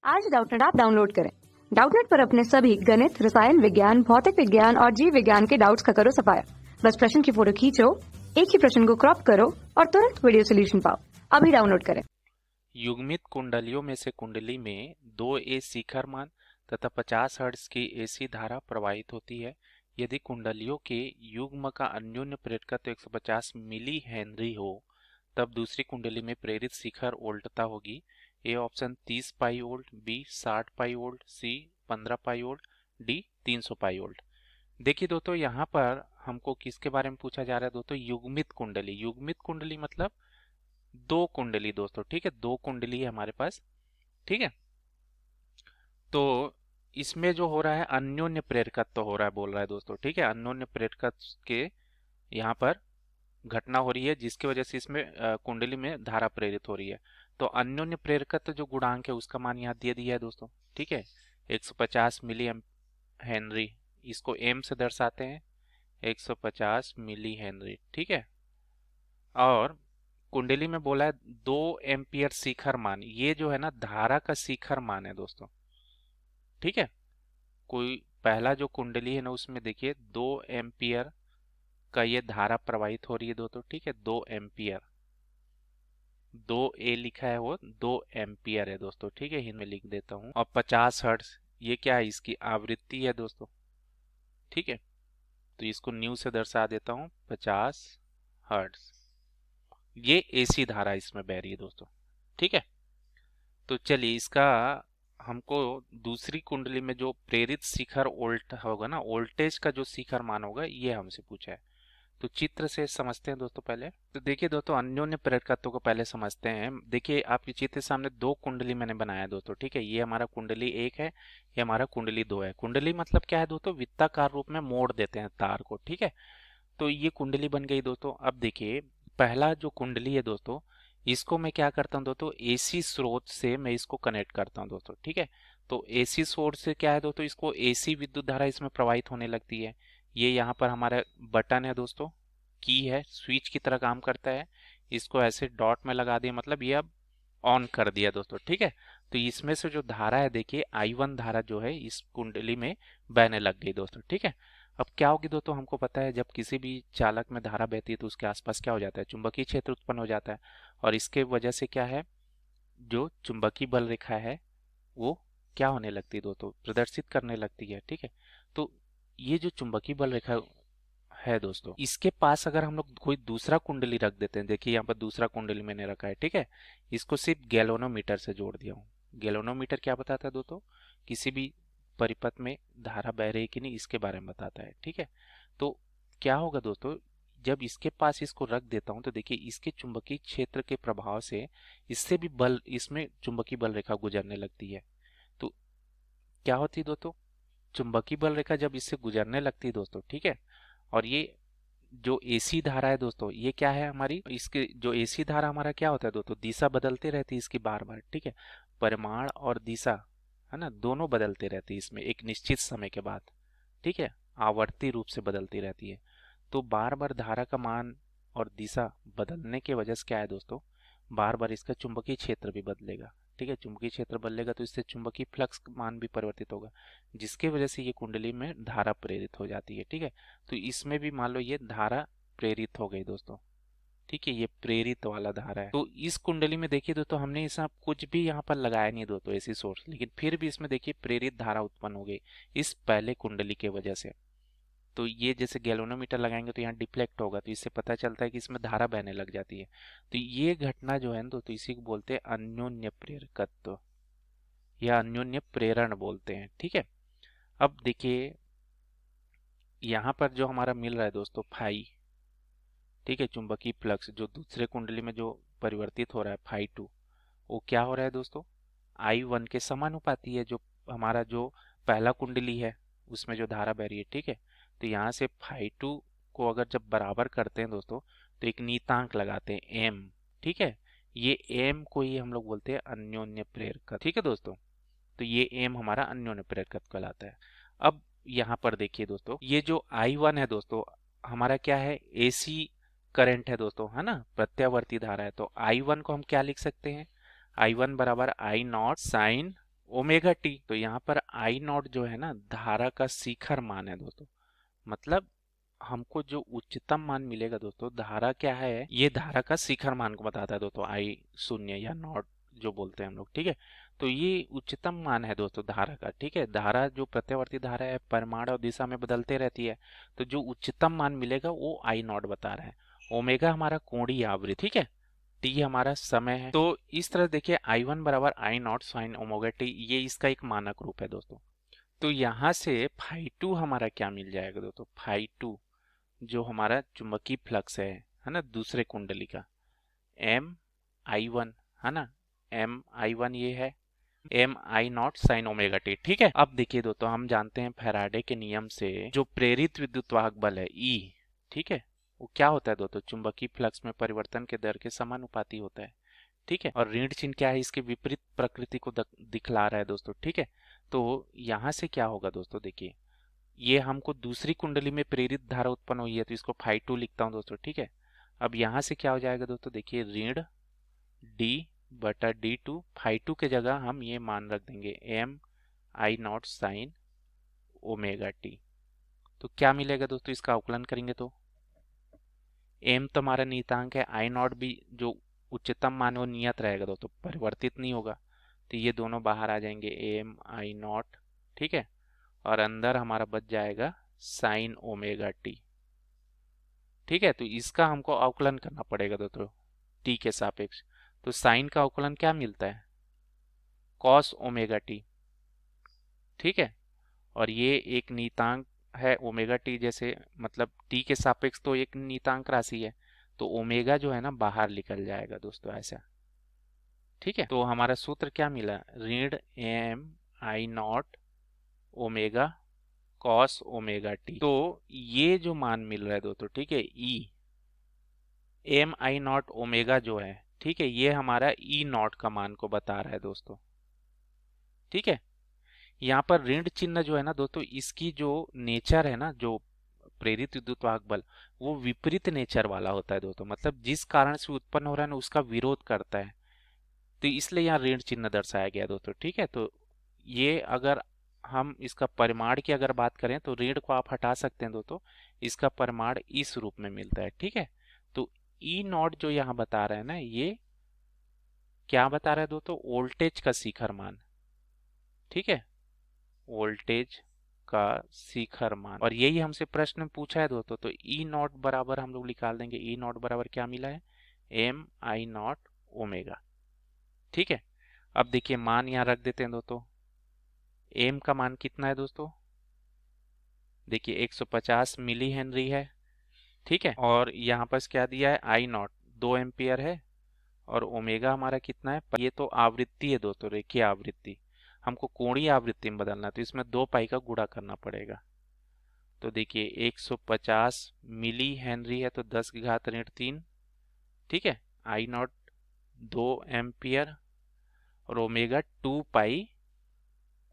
आज Doubtnut app download करें। Doubtnut पर अपने सभी गणित, रसायन विज्ञान, भौतिक विज्ञान और जीव विज्ञान के डाउट्स का करो सफाया। बस प्रश्न की फोटो खींचो, एक ही प्रश्न को क्रॉप करो और तुरंत वीडियो सोल्यूशन पाओ। अभी डाउनलोड करें। युग्मित कुंडलियों में से कुंडली में 2A शिखर मान तथा 50 हर्ट्ज की AC धारा प्रवाहित होती है। यदि कुंडलियों के युग्म का अन्योन्य प्रेरकत्व 150 मिली हेनरी हो, तब दूसरी कुंडली में प्रेरित शिखर वोल्टता होगी। A option 30 pi volt, B 60 pi volt, C 15 pi volt, D 300 pi volt. देखिए दोस्तों, यहाँ पर हमको किसके बारे में पूछा जा रहा है दोस्तों? युग्मित कुंडली। युग्मित कुंडली मतलब दो कुंडली दोस्तों, ठीक है, दो कुंडली है हमारे पास, ठीक है। तो इसमें जो हो रहा है अन्योन्य प्रेरकत्व तो हो रहा है, बोल रहा है दोस्तों, ठीक है। अन्योन्य प्रेरकत्व के यहाँ पर घटना हो रही है, जिसकी वजह से इसमें कुंडली में धारा प्रेरित हो रही है। तो अन्योन्य प्रेरकत्व जो गुणांक है उसका मान यहाँ दे दिया है दोस्तों, ठीक है। 150 मिली हेनरी, इसको एम से दर्शाते हैं, 150 मिली हेनरी, ठीक है। और कुंडली में बोला है 2 एम्पियर शिखर मान, ये जो है ना धारा का शिखर मान है दोस्तों, ठीक है। कोई पहला जो कुंडली है ना उसमें देखिए 2 एम्पियर का ये धारा प्रवाहित हो रही है दोस्तों, ठीक है। 2 एम्पियर, 2A लिखा है, वो 2 एम्पियर है दोस्तों, ठीक है। हिंदी में लिख देता हूँ। और 50 हर्ट्ज ये क्या है? इसकी आवृत्ति है दोस्तों, ठीक है। तो इसको न्यू से दर्शा देता हूँ, 50 हर्ट्ज। ये AC धारा इसमें बह रही है दोस्तों, ठीक है। तो चलिए इसका हमको दूसरी कुंडली में जो प्रेरित शिखर वोल्ट होगा ना, वोल्टेज का जो शिखर मान होगा, ये हमसे पूछा है। तो चित्र से समझते हैं दोस्तों पहले। तो देखिए दोस्तों, अन्योन्य प्रेरकत्व को पहले समझते हैं। देखिए आपके चित्र के सामने दो कुंडली मैंने बनाया है दोस्तों, ठीक है। ये हमारा कुंडली 1 है, ये हमारा कुंडली 2 है। कुंडली मतलब क्या है दोस्तों? वृत्ताकार रूप में मोड़ देते हैं तार को, ठीक है। तो ये कुंडली बन गई दोस्तों। अब देखिए पहला जो कुंडली है दोस्तों, इसको मैं क्या करता हूँ दोस्तों? AC स्रोत से मैं इसको कनेक्ट करता हूँ दोस्तों, ठीक है। तो AC स्रोत से क्या है दोस्तों? इसको AC विद्युत धारा इसमें प्रवाहित होने लगती है। ये यहाँ पर हमारा बटन है दोस्तों, की है, स्विच की तरह काम करता है। इसको ऐसे डॉट में लगा दिया, मतलब ये अब ऑन कर दिया दोस्तों, ठीक है। तो इसमें से जो धारा है देखिए I1 धारा जो है इस कुंडली में बहने लग गई दोस्तों, ठीक है। अब क्या होगी दोस्तों? हमको पता है जब किसी भी चालक में धारा बहती है तो उसके आसपास क्या हो जाता है? चुंबकीय क्षेत्र उत्पन्न हो जाता है। और इसके वजह से क्या है, जो चुंबकीय बल रेखा है वो क्या होने लगती है दोस्तों? प्रदर्शित करने लगती है, ठीक है। तो ये जो चुंबकीय बल रेखा है दोस्तों, इसके पास अगर हम लोग कोई दूसरा कुंडली रख देते हैं, देखिए यहाँ पर दूसरा कुंडली मैंने रखा है, ठीक है। इसको सिर्फ गैल्वेनोमीटर से जोड़ दिया हूँ। गैल्वेनोमीटर क्या बताता है दोस्तों? किसी भी परिपथ में धारा बह रही है कि नहीं, इसके बारे में बताता है, ठीक है। तो क्या होगा दोस्तों, जब इसके पास इसको रख देता हूं तो देखिए इसके चुंबकीय क्षेत्र के प्रभाव से इससे भी बल, इसमें चुंबकीय बल रेखा गुजरने लगती है। तो क्या होती है दोस्तों? चुंबकीय बल रेखा जब इससे गुजरने लगती है दोस्तों, ठीक है। और ये जो AC धारा है दोस्तों, ये क्या है हमारी? इसके जो AC धारा हमारा क्या होता है दोस्तों? दिशा बदलते रहती है इसकी बार बार, ठीक है। परिमाण और दिशा है ना, दोनों बदलते रहती है इसमें एक निश्चित समय के बाद, ठीक है। आवर्ती रूप से बदलती रहती है। तो बार बार धारा का मान और दिशा बदलने की वजह से क्या है दोस्तों? बार बार इसका चुंबकीय क्षेत्र भी बदलेगा, ठीक है। चुंबकीय क्षेत्र बदलेगा तो इससे चुंबकीय फ्लक्स मान भी परिवर्तित होगा, जिसकी वजह से ये कुंडली में धारा प्रेरित हो जाती है, ठीक है। तो इसमें भी मान लो ये धारा प्रेरित हो गई दोस्तों, ठीक है। ये प्रेरित वाला धारा है। तो इस कुंडली में देखिए दोस्तों, हमने इसमें कुछ भी यहाँ पर लगाया नहीं दोस्तों AC सोर्स, लेकिन फिर भी इसमें देखिए प्रेरित धारा उत्पन्न हो गई इस पहले कुंडली की वजह से। तो ये जैसे गैल्वेनोमीटर लगाएंगे तो यहाँ डिफ्लेक्ट होगा, तो इससे पता चलता है कि इसमें धारा बहने लग जाती है। तो ये घटना जो है तो इसी को बोलते हैं अन्योन्य प्रेरकत्व या अन्योन्य प्रेरण बोलते हैं, ठीक है। अब देखिए यहाँ पर जो हमारा मिल रहा है दोस्तों फाई, ठीक है, चुंबकीय फ्लक्स जो दूसरे कुंडली में जो परिवर्तित हो रहा है φ2, वो क्या हो रहा है दोस्तों? I1 के समानुपाती है। जो हमारा जो पहला कुंडली है उसमें जो धारा बह रही है, ठीक है। तो यहाँ से φ2 को अगर जब बराबर करते हैं दोस्तों तो एक नीतांक लगाते हैं m, ठीक है। ये m को ही हम लोग बोलते हैं अन्योन्य प्रेरकत्व, ठीक है दोस्तों। तो ये m हमारा अन्योन्य प्रेरकत्व कहलाता है। अब यहाँ पर देखिए दोस्तों, ये जो I1 है दोस्तों हमारा क्या है? AC करंट है दोस्तों, है ना, प्रत्यावर्ती धारा है। तो I1 को हम क्या लिख सकते हैं? I1 बराबर I not sine omega T. तो यहाँ पर आई नॉट जो है ना धारा का शिखर मान है दोस्तों, मतलब हमको जो उच्चतम मान मिलेगा दोस्तों, धारा क्या है, ये धारा का शिखर मान को बताता है दोस्तों, आई शून्य या नॉट जो बोलते हैं हम लोग, ठीक है। तो ये उच्चतम मान है दोस्तों धारा का, ठीक है। धारा जो प्रत्यावर्ती धारा है परिमाण और दिशा में बदलते रहती है, तो जो उच्चतम मान मिलेगा वो आई नॉट बता रहा है। ओमेगा हमारा कोणीय आवृत्ति, ठीक है। टी हमारा समय है। तो इस तरह देखिए आई वन बराबर आई नॉट साइन ओमेगा टी, ये इसका एक मानक रूप है दोस्तों। तो यहाँ से फाई टू हमारा क्या मिल जाएगा दोस्तों, फाई टू जो हमारा चुंबकीय फ्लक्स है ना, दूसरे कुंडली का, एम आई वन है ना, एम आई वन ये है, M I nought sine omega T, ठीक है। अब देखिए दोस्तों हम जानते हैं फैराडे के नियम से जो प्रेरित विद्युत वाहक बल है ई, ठीक है, वो क्या होता है दोस्तों, चुंबकीय फ्लक्स में परिवर्तन के दर के समानुपाती होता है, ठीक है। और ऋण चिन्ह क्या है, इसके विपरीत प्रकृति को दिखला रहा है दोस्तों, ठीक है। तो यहाँ से क्या होगा दोस्तों, देखिए ये हमको दूसरी कुंडली में प्रेरित धारा उत्पन्न हुई है, तो इसको फाई टू लिखता हूँ दोस्तों, ठीक है। अब यहाँ से क्या हो जाएगा दोस्तों, देखिए ऋण डी बटा डी टू, फाई टू के जगह हम ये मान रख देंगे M I nought sine omega T. तो क्या मिलेगा दोस्तों, इसका अवकलन करेंगे तो एम तो हमारा नियतांक है, आई नॉट भी जो उच्चतम मान वो नियत रहेगा दोस्तों, परिवर्तित नहीं होगा, तो ये दोनों बाहर आ जाएंगे एम आई नॉट, ठीक है। और अंदर हमारा बच जाएगा साइन ओमेगा टी, ठीक है। तो इसका हमको अवकलन करना पड़ेगा दोस्तों टी के सापेक्ष। तो साइन का अवकलन क्या मिलता है, कॉस ओमेगा टी, ठीक है। और ये एक नियतांक है ओमेगा टी, जैसे मतलब टी के सापेक्ष तो एक नियतांक राशि है, तो ओमेगा जो है ना बाहर निकल जाएगा दोस्तों ऐसा, ठीक है। तो हमारा सूत्र क्या मिला, ऋण M I naught omega cos omega T. तो ये जो मान मिल रहा है दोस्तों, ठीक है, E M I naught omega जो है, ठीक है, ये हमारा ई नॉट का मान को बता रहा है दोस्तों, ठीक है। यहाँ पर ऋण चिन्ह जो है ना दोस्तों, इसकी जो नेचर है ना, जो प्रेरित विद्युत वाहक बल, वो विपरीत नेचर वाला होता है दोस्तों, मतलब जिस कारण से उत्पन्न हो रहा है ना उसका विरोध करता है, तो इसलिए यहाँ ऋण चिन्ह दर्शाया गया दोस्तों, ठीक है। तो ये अगर हम इसका परिमाण की अगर बात करें तो ऋण को आप हटा सकते हैं दोस्तों, इसका परिमाण इस रूप में मिलता है, ठीक है। तो ई नॉट जो यहाँ बता रहा है ना, ये क्या बता रहा है दोस्तों, वोल्टेज का शिखर मान, ठीक है, वोल्टेज का शिखर मान। और यही हमसे प्रश्न में पूछा है दोस्तों, तो ई नॉट बराबर हम लोग निकाल देंगे, ई नॉट बराबर क्या मिला है, एम आई नॉट ओमेगा, ठीक है। अब देखिए मान यहाँ रख देते हैं दोस्तों, एम का मान कितना है दोस्तों, देखिए 150 मिली हेनरी है, ठीक है। और यहाँ पर क्या दिया है, आई नॉट 2 एम्पियर है, और ओमेगा हमारा कितना है, ये तो आवृत्ति है दोस्तों, रेखीय आवृत्ति, हमको कोणीय आवृत्ति में बदलना है, तो इसमें 2 पाई का गुणा करना पड़ेगा। तो देखिए 150 मिली हेनरी है, तो 10 की घात ऋण 3, ठीक है। आई नॉट 2 एम्पियर और ओमेगा 2 पाई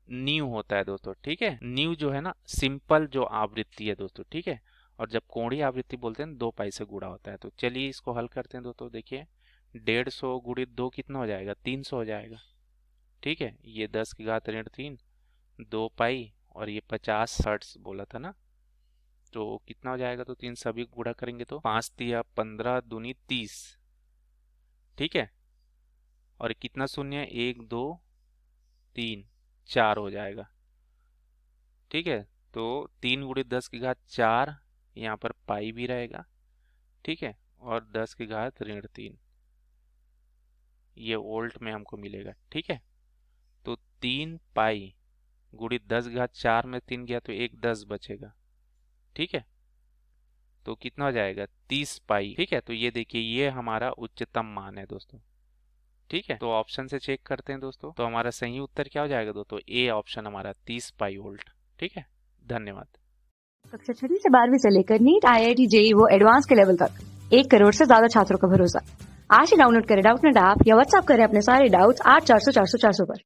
न्यू होता है दोस्तों, ठीक है। न्यू जो है ना सिंपल जो आवृत्ति है दोस्तों, ठीक है। और जब कोणीय आवृत्ति बोलते हैं 2 पाई से गुणा होता है। तो चलिए इसको हल करते हैं दोस्तों, देखिए 150 गुणित 2 कितना हो जाएगा, 300 हो जाएगा, ठीक है। ये 10 की घात ऋण 3, 2 पाई, और ये 50 हर्ट्ज बोला था ना, तो कितना हो जाएगा, तो 3 सभी गुणा करेंगे तो 5 तिया 15 दूनी 30, ठीक है। और कितना शून्य, 1 2 3 4 हो जाएगा, ठीक है। तो 3 गुणित 10 की घात 4, यहाँ पर पाई भी रहेगा, ठीक है। और 10 की घात ऋण 3, ये वोल्ट में हमको मिलेगा, ठीक है। तो 3 पाई गुणित 10 की घात 4 में 3 गया तो 1 10 बचेगा, ठीक है। तो कितना हो जाएगा, 30 पाई, ठीक है। तो ये देखिए ये हमारा उच्चतम मान है दोस्तों, ठीक है। तो ऑप्शन से चेक करते हैं दोस्तों, तो हमारा सही उत्तर क्या हो जाएगा दोस्तों, ए ऑप्शन हमारा 30 पाई वोल्ट, ठीक है। धन्यवाद। कक्षा 6 से 12वीं से लेकर नीट, IIT, JEE वो एडवांस के लेवल तक 1 करोड़ से ज्यादा छात्रों का भरोसा। आज ही डाउनलोड करें डाउटनेट ऐप या व्हाट्सएप करें अपने सारे डाउट्स 8400 400 400 पर।